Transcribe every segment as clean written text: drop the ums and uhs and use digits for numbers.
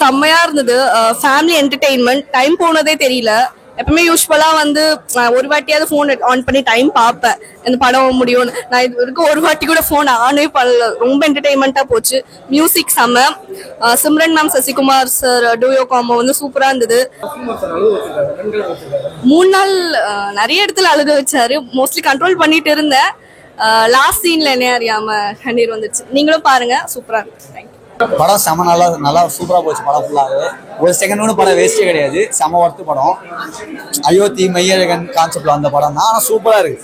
செம்மையா இருந்தது. Family entertainment, time போனதே தெரியல. எப்பவுமே யூஸ்வலா வந்து ஒரு வாட்டியாவது ஃபோன் ஆன் பண்ணி டைம் பார்ப்பேன், இந்த படம் முடியும். நான் இது வரைக்கும் ஒரு வாட்டி கூட ஃபோன் ஆனே பண்ணல. ரொம்ப என்டர்டெயின்மெண்டா போச்சு. மியூசிக் செம்ம. Simran ma'am, Sasikumar sir duo combo வந்து சூப்பரா இருந்தது. 3 நாள் நிறைய இடத்துல அழுக வச்சாரு. மோஸ்ட்லி கண்ட்ரோல் பண்ணிட்டு இருந்தேன். லாஸ்ட் சீன்ல என்ன அறியாம கண்ணீர் வந்துச்சு. நீங்களும் பாருங்க, சூப்பரா இருக்கு. படம் செம நல்லா சூப்பரா போச்சு. படம் ஃபுல்லாகவே ஒரு செகண்ட் கூட படம் வேஸ்டே கிடையாது. செம ஒர்த்து படம். அயோத்தி மையழகன் கான்செப்ட்ல வந்த படம் தான். ஆனால் சூப்பரா இருக்கு.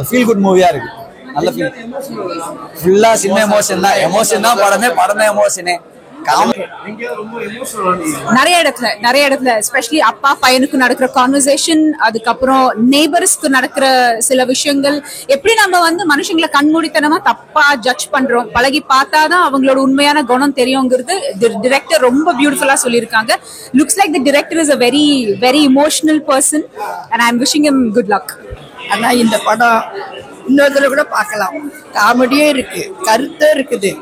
ஃபீல் குட் மூவியா இருக்கு. நல்ல ஃபீல். ஃபுல்லா சின்ன எமோஷன் தான் படமே எமோஷனே. நிறைய இடத்துல எஸ்பெஷலி அப்பா பையனுக்கு நடக்கிற கான்வர்சேஷன், அதுக்கப்புறம் நெய்பர்ஸ்க்கு நடக்கிற சில விஷயங்கள், எப்படி நம்ம வந்து மனுஷங்களை கண்மூடித்தனமா தப்பா ஜட்ஜ் பண்றோம், பழகி பார்த்தாதான் அவங்களோட உண்மையான குணம் தெரியுங்கிறது டிரெக்டர் ரொம்ப பியூட்டிஃபுல்லா சொல்லியிருக்காங்க. Looks like the director is a very very emotional person and I am wishing him good luck. ஆனா இந்த படம் இன்னொருத்தர கூட பார்க்கலாம். காமெடியும் இருக்கு, கருத்தும் இருக்குது.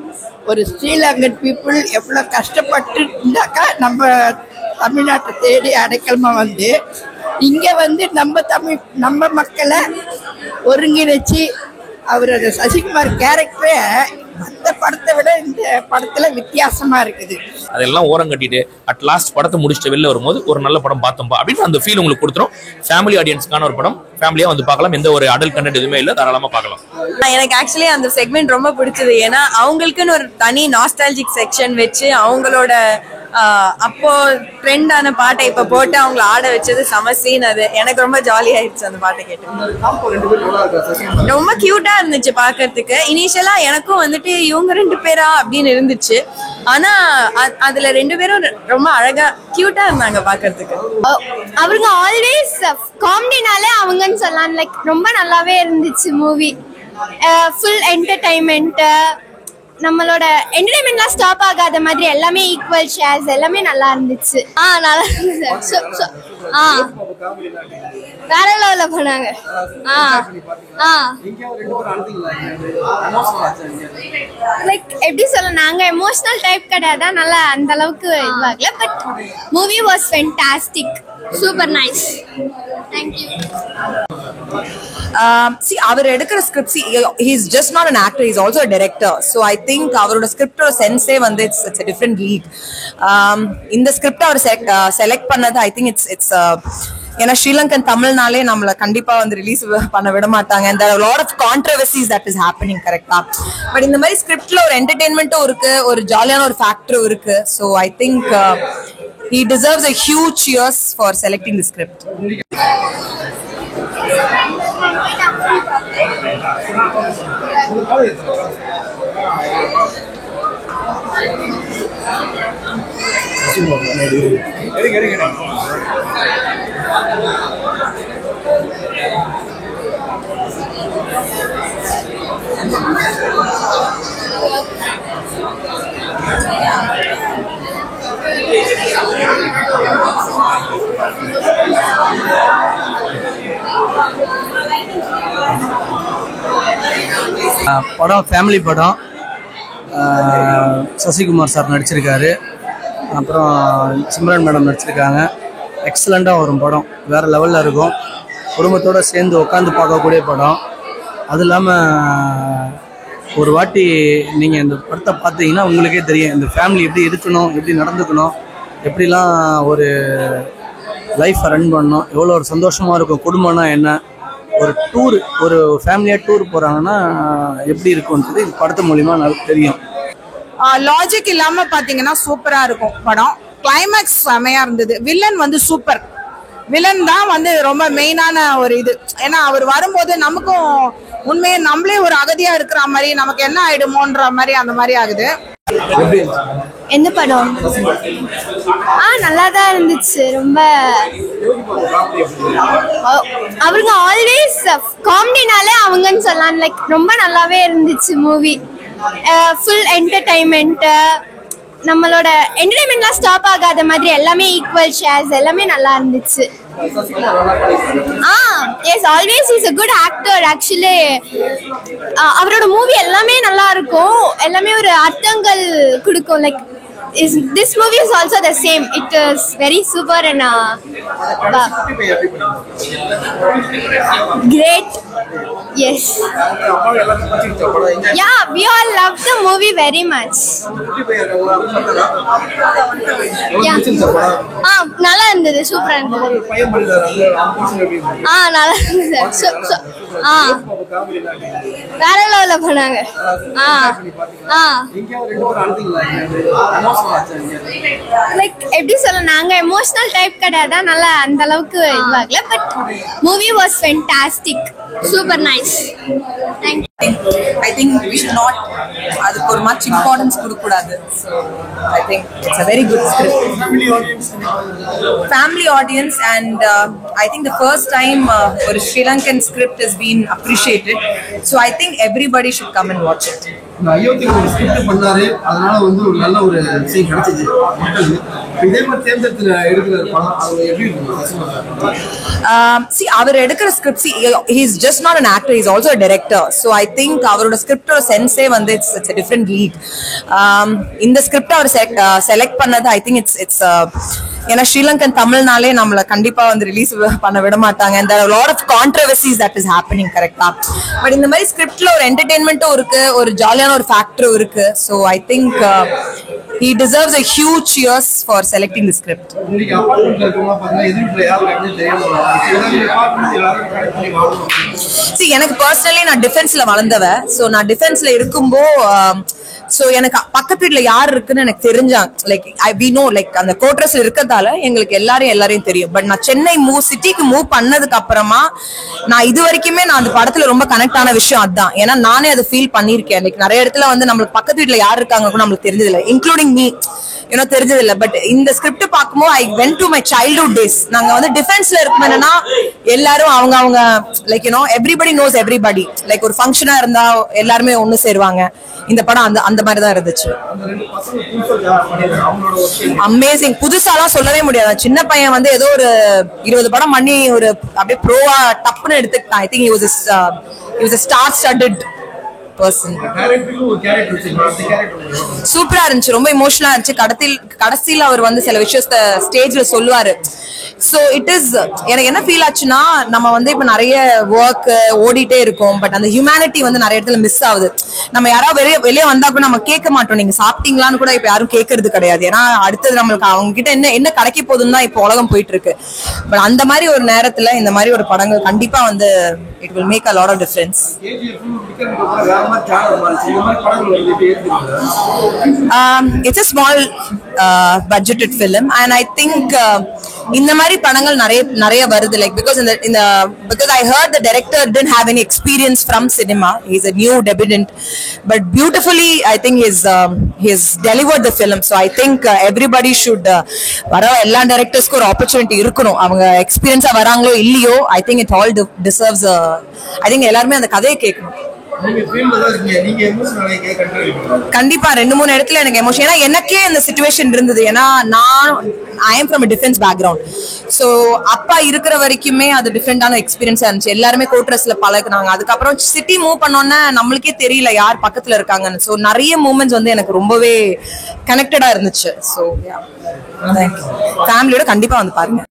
ஒரு ஸ்ரீலங்கன் பீப்புள் எவ்வளோ கஷ்டப்பட்டு இருந்தாக்கா நம்ம தமிழ்நாட்டை தேடி அடைக்கலமா வந்து இங்கே வந்து நம்ம மக்களை ஒருங்கிணைச்சு அவரோட சசிகுமார் கேரக்டரே மற்ற படத்தை விட இந்த படத்துல வித்தியாசமா இருக்குது. அதெல்லாம் ஓரம் கட்டிட்டு அட் லாஸ்ட் படத்தை முடிச்சுட்டு வெளில வரும்போது ஒரு நல்ல படம் பார்த்தோம்பா அப்படின்னு அந்த ஃபீல் உங்களுக்கு கொடுத்துரும். ஃபேமிலி ஆடியன்ஸ்க்கான ஒரு படம், ஃபேமிலியா வந்து பார்க்கலாம். எந்த ஒரு அடல்ட் கண்டென்ட் எதுவுமே இல்லை, தாராளமா பார்க்கலாம். எனக்கு ஆக்சுவலி அந்த செக்மெண்ட் ரொம்ப பிடிச்சது. ஏன்னா அவங்களுக்குன்னு ஒரு தனி நாஸ்டாலஜிக் செக்ஷன் வச்சு அவங்களோட அப்போ ட்ரெண்டான பாட்டை இப்ப போட்டு அவங்களை ஆட வச்சது செம சீன். அது எனக்கு ரொம்ப ஜாலி ஆயிடுச்சு அந்த பாட்டை கேட்டு. ரொம்ப கியூட்டா இருந்துச்சு பாக்குறதுக்கு. இனிஷியலா எனக்கும் வந்துட்டு இவங்க 2 பேரா அப்படின்னு இருந்துச்சு. ஆனா அதுல 2 பேரும் ரொம்ப அழகா கியூட்டா இருந்தாங்க பாக்குறதுக்கு. அவங்க ஆல்வேஸ் காமெடினாலே அவங்கன்னு சொல்லலாம். லைக் ரொம்ப நல்லாவே இருந்துச்சு மூவி. ஃபுல் என்டர்டைன்மெண்ட், நம்மளோட என்டர்டைன்மெண்ட்லாம் ஸ்டாப் ஆகாத மாதிரி எல்லாமே ஈக்குவல் ஷேர்ஸ், எல்லாமே நல்லா இருந்துச்சு. நல்லா இருந்துச்சு. வேற லெவல்ல பண்ணாங்க. லைக் எப்படி சொல்ல, நாங்க எமோஷனல் டைப் கிடையாது, நல்லா அந்த அளவுக்கு இதுவாகல. But movie was fantastic, super nice. Thank you. See, அவர் எடுக்கிற ஸ்கிரிப்ட், he is just not an actor, he is also a director. So I think அவரோட ஸ்கிரிப்டோட சென்ஸே வந்து it's a different league. இந்த ஸ்கிரிப்ட் அவர் செலக்ட் பண்ணது I think it's ஏன்னா ஸ்ரீலங்கன் தமிழ்னாலே நம்மள கண்டிப்பா வந்து ரிலீஸ் பண்ண விட மாட்டாங்க. and there are a lot of controversies that is happening, கரெக்டா? பட் இந்த மாதிரி ஸ்கிரிப்ட்ல ஒரு என்டர்டெயின்மெண்ட்டும் இருக்கு, ஒரு ஜாலியான ஒரு ஃபேக்டரும் இருக்கு. So I think he deserves a huge cheers for selecting the script. படம் ஃபேமிலி படம். சசிகுமார் சார் நடிச்சிருக்காரு, அப்புறம் சிம்ரன் மேடம் நடிச்சிருக்காங்க. எக்ஸலண்ட்டாக வரும் படம், வேறு லெவலில் இருக்கும். குடும்பத்தோடு சேர்ந்து உட்காந்து பார்க்கக்கூடிய படம். அது இல்லாமல் ஒரு வாட்டி நீங்கள் இந்த படத்தை பார்த்தீங்கன்னா உங்களுக்கே தெரியும் இந்த ஃபேமிலி எப்படி இருக்கணும், எப்படி நடந்துக்கணும், எப்படிலாம் ஒரு லைஃப்பை ரன் பண்ணணும், எவ்வளோ ஒரு சந்தோஷமாக இருக்கும். குடும்பம்னா என்ன, ஒரு டூர், ஒரு ஃபேமிலியாக டூர் போகிறாங்கன்னா எப்படி இருக்கும்ன்றது இந்த படத்து மூலிமா நல்லா தெரியும். லாஜிக் இல்லாம பாத்தீங்கன்னா சூப்பரா இருக்கும் படம். கிளைமேக்ஸ் செமையா இருந்தது. வில்லன் வந்து சூப்பர். வில்லன் தான் வந்து ரொம்ப மெயினான ஒரு இது. ஏன்னா அவர் வரும்போது நமக்கும் உண்மையை நம்மளே ஒரு அகதியா இருக்கிற மாதிரி, நமக்கு என்ன ஆயிடுமோன்ற மாதிரி அந்த மாதிரி ஆகுது. எந்த படம்? நல்லா தான் இருந்துச்சு. ரொம்ப அவங்க ஆல்வேஸ் காமெடினாலே அவங்கன்னு சொல்லலாம். லைக் ரொம்ப நல்லாவே இருந்துச்சு மூவி. ஃபுல் என்டர்டைன்மெண்ட், நம்மளோட என்டர்டைன்மெண்ட்லாம் ஸ்டாப் ஆகாத மாதிரி எல்லாமே ஈக்குவல் ஷேர்ஸ், எல்லாமே நல்லா இருந்துச்சு. Yes, always is a good actor actually. அவரோட மூவி எல்லாமே நல்லா இருக்கும், எல்லாமே ஒரு அர்த்தங்கள் கொடுக்கும். Like this movie is also the same. It is very super and great. Yes. Yeah, we all love the movie very much. Yeah. நல்லா இருந்தது, சூப்பரா இருந்தது. நல்லா இருந்தது. வேற லெவல்ல பண்ணாங்க. லைக் எப்படி சொல்ல, நாங்க எமோஷனல் டைப் கிடையாது, நல்லா அந்த அளவுக்கு இதுவாகல. But movie was fantastic, super nice. Thank you. I think we should not அதுக்கு ஒரு much importance கொடுக்கக்கூடாது. So I think it's a very good script. Family audience and I think the first time ஒரு Sri Lankan script has been appreciated. So I think everybody should come and watch it. அயோத்திக்கு ஒரு script பண்ணாரு, அதனால வந்து ஒரு நல்ல ஒரு விஷயம் கிடைச்சிச்சு மக்களுக்கு. இதே மாதிரி தேர்ந்தெடுத்து எடுக்கிற படம் அது எப்படி see அவர் எடுக்கிற script, he's just not an actor, he's also a director. So I think அவரோட ஸ்கிரிப்டோட சென்ஸே வந்து it's a different league. இந்த ஸ்கிரிப்ட் அவர் செலக்ட் பண்ணது I think it's ஏன்னா ஸ்ரீலங்கன் தமிழ்னாலே நம்மள கண்டிப்பா வந்து ரிலீஸ் பண்ண விட மாட்டாங்க. and there are a lot of controversies that is happening, கரெக்டா? பட் இந்த மாதிரி ஸ்கிரிப்ட்ல ஒரு என்டர்டெயின்மெண்ட்டும் இருக்கு, ஒரு ஜாலியான ஒரு ஃபேக்டரும் இருக்கு. so I think he deserves a huge cheers for selecting the script. உங்களுக்கு அபார்ட்மெண்ட்ல இருக்கவங்க பார்த்தா எதிர்ப்புல யாரும் அப்படின்னு தெரியாம see எனக்கு பர்சனலி நான் டிஃபென்ஸ்ல வளர்ந்தவ. சோ நான் டிஃபென்ஸ்ல இருக்கும்போ சோ எனக்கு பக்கத்து வீட்டுல யார் இருக்குன்னு எனக்கு தெரிஞ்சாங்க. லைக் we know லைக் அந்த கோட்ரஸ்ல இருக்கதால எங்களுக்கு எல்லாரையும் தெரியும். பட் நான் சென்னை சிட்டிக்கு மூவ் பண்ணதுக்கு அப்புறமா நான் இது வரைக்குமே நான் அந்த படத்துல ரொம்ப கனெக்ட் ஆன விஷயம் அதான். ஏன்னா நானே அதை ஃபீல் பண்ணிருக்கேன். லைக் நிறைய இடத்துல வந்து நம்மளுக்கு பக்கத்து வீட்டுல யார் இருக்காங்க கூட நம்மளுக்கு தெரிஞ்சதில்லை, இன்க்ளூடிங் மீ தெரிஞ்சதில்லை. பட் இந்த ஸ்கிரிப்ட் பார்க்கும்போது I went to my childhood days. நாங்க வந்து டிஃபென்ஸ்ல இருக்கும் என்னன்னா எல்லாரும் அவங்க like everybody knows everybody. Like ஒரு ஃபங்க்ஷனா இருந்தா எல்லாருமே ஒண்ணு சேருவாங்க. இந்த படம் அந்த மாதிரி தான் இருந்துச்சு. அமேசிங். புதுசாலாம் சொல்லவே முடியாது. சின்ன பையன் வந்து ஏதோ ஒரு 20 படம் பண்ணி ஒரு அப்படியே ப்ரோவா டப்புன்னு எடுத்துக்கிட்டான். I think he was a star-studded person. சூப்பரா இருந்துச்சு, ரொம்ப இமோஷனலா இருந்துச்சு. கடைசியில அவர் வந்து சில விஷயத்த ஸ்டேஜ்ல சொல்லுவாரு. சோ இட் இஸ் எனக்கு என்ன ஃபீல் ஆச்சுன்னா, நம்ம வந்து இப்ப நிறைய ஒர்க் ஓடிட்டே இருக்கோம், பட் அந்த ஹியூமனிட்டி வந்து நிறைய இடத்துல மிஸ் ஆகுது. நம்ம யாராவது வெளியே வந்தா கூட நம்ம கேட்க மாட்டோம், நீங்க சாப்பிட்டீங்களான்னு கூட இப்ப யாரும் கேட்கறது கிடையாது. ஏன்னா அடுத்தது நம்மளுக்கு அவங்க கிட்ட என்ன கிடைக்க போகுதுன்னு தான் இப்ப உலகம் போயிட்டு இருக்கு. பட் அந்த மாதிரி ஒரு நேரத்துல இந்த மாதிரி ஒரு படங்கள் கண்டிப்பா வந்து it will make a lot of difference. It's a small budgeted film and I think இந்த மாதிரி படங்கள் நிறைய வருது. Like because I heard the director didn't have any experience from cinema, he's a new debutant, but beautifully I think he's delivered the film. So I think everybody should வர எல்லா டைரக்டர்ஸ்க்கு ஒரு opportunity இருக்கணும். அவங்க எக்ஸ்பீரியன்ஸா வராங்களோ இல்லையோ I think it all deserves I think எல்லாருமே அந்த கதையை கேட்கணும். கண்டிப்பா 2-3 இடத்துல எனக்கு எமோஷன். ஏன்னா எனக்கே இந்த சிச்சுவேஷன் இருந்தது. ஏன்னா I am from a defense background. So அப்பா இருக்கிற வரைக்குமே அது டிஃபரெண்டான எக்ஸ்பீரியன்ஸா இருந்துச்சு. எல்லாருமே கோட்ரஸ்ல பழகுனாங்க. அதுக்கப்புறம் சிட்டி மூவ் பண்ணோன்னா நம்மளுக்கே தெரியல யார் பக்கத்துல இருக்காங்கன்னு. ஸோ நிறைய மூமெண்ட்ஸ் வந்து எனக்கு ரொம்பவே கனெக்டடா இருந்துச்சு. ஸோ ஃபேமிலியோட கண்டிப்பா வந்து பாருங்க.